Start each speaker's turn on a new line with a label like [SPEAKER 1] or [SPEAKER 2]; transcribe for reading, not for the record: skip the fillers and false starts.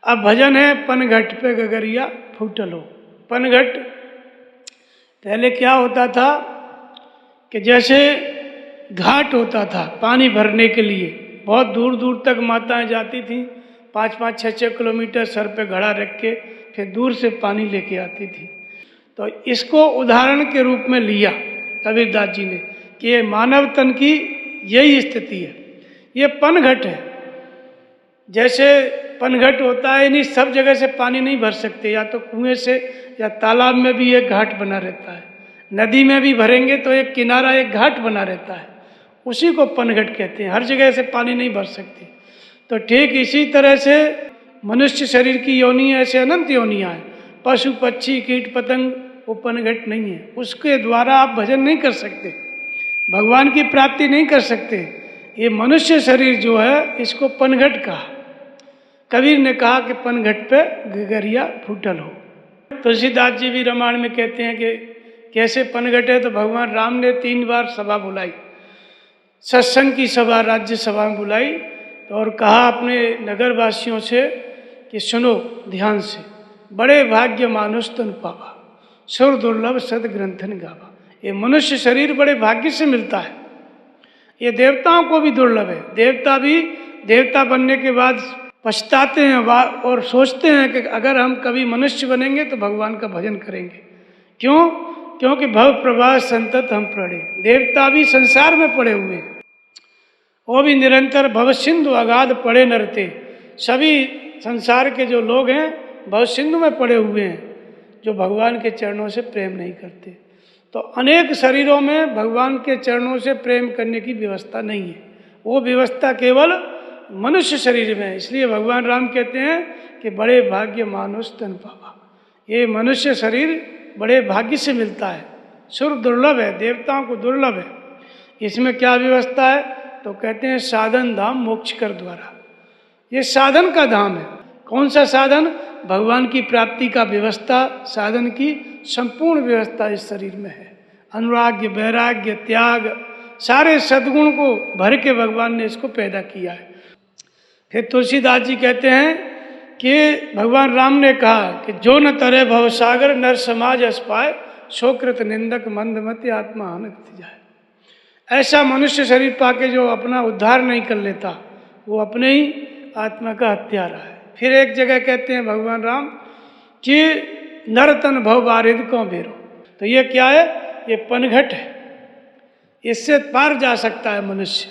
[SPEAKER 1] अब भजन है पनघट पे गगरिया फूटल हो। पनघट पहले क्या होता था कि जैसे घाट होता था पानी भरने के लिए, बहुत दूर दूर तक माताएं जाती थीं, 5-5, 6-6 किलोमीटर सर पे घड़ा रख के फिर दूर से पानी लेके आती थी। तो इसको उदाहरण के रूप में लिया कबीरदास जी ने कि ये मानव तन की यही स्थिति है, ये पनघट है। जैसे पनघट होता है, यानी सब जगह से पानी नहीं भर सकते, या तो कुएं से या तालाब में भी एक घाट बना रहता है, नदी में भी भरेंगे तो एक किनारा एक घाट बना रहता है, उसी को पनघट कहते हैं। हर जगह से पानी नहीं भर सकती। तो ठीक इसी तरह से मनुष्य शरीर की योनि ऐसे अनंत योनियाँ हैं, पशु पक्षी कीट पतंग, वो पनघट नहीं है, उसके द्वारा आप भजन नहीं कर सकते, भगवान की प्राप्ति नहीं कर सकते। ये मनुष्य शरीर जो है इसको पनघट कहा। कबीर ने कहा कि पनघट पे गगरिया फूटल हो। तुलसीदास जी भी रामायण में कहते हैं कि कैसे पनघट है। तो भगवान राम ने 3 बार सभा बुलाई, सत्संग की सभा, राज्य सभा में बुलाई और कहा अपने नगरवासियों से कि सुनो ध्यान से, बड़े भाग्य मानुष तन पावा, सुर दुर्लभ सद ग्रंथन गावा। ये मनुष्य शरीर बड़े भाग्य से मिलता है, ये देवताओं को भी दुर्लभ है। देवता भी देवता बनने के बाद पछताते हैं और सोचते हैं कि अगर हम कभी मनुष्य बनेंगे तो भगवान का भजन करेंगे। क्यों? क्योंकि भव प्रवाह संतत हम पड़े। देवता भी संसार में पड़े हुए हैं, वो भी निरंतर भव सिंधु अगाध पड़े नरते। सभी संसार के जो लोग हैं भव सिंधु में पड़े हुए हैं, जो भगवान के चरणों से प्रेम नहीं करते। तो अनेक शरीरों में भगवान के चरणों से प्रेम करने की व्यवस्था नहीं है, वो व्यवस्था केवल मनुष्य शरीर में है। इसलिए भगवान राम कहते हैं कि बड़े भाग्य मानुष तन पावा। ये मनुष्य शरीर बड़े भाग्य से मिलता है, सुर दुर्लभ है, देवताओं को दुर्लभ है। इसमें क्या व्यवस्था है? तो कहते हैं साधन धाम मोक्ष कर द्वारा। ये साधन का धाम है। कौन सा साधन? भगवान की प्राप्ति का व्यवस्था, साधन की संपूर्ण व्यवस्था इस शरीर में है। अनुराग्य, वैराग्य, त्याग, सारे सद्गुण को भर के भगवान ने इसको पैदा किया है। फिर तुलसीदास जी कहते हैं कि भगवान राम ने कहा कि जो न तरे भवसागर नर समाज अस पाए, शोकृत निंदक मंदमति आत्मा हनक जाए। ऐसा मनुष्य शरीर पाके जो अपना उद्धार नहीं कर लेता, वो अपने ही आत्मा का हत्यारा है। फिर एक जगह कहते हैं भगवान राम कि नर तन भव बारिद को बेरो। तो ये क्या है? ये पनघट है, इससे पार जा सकता है मनुष्य।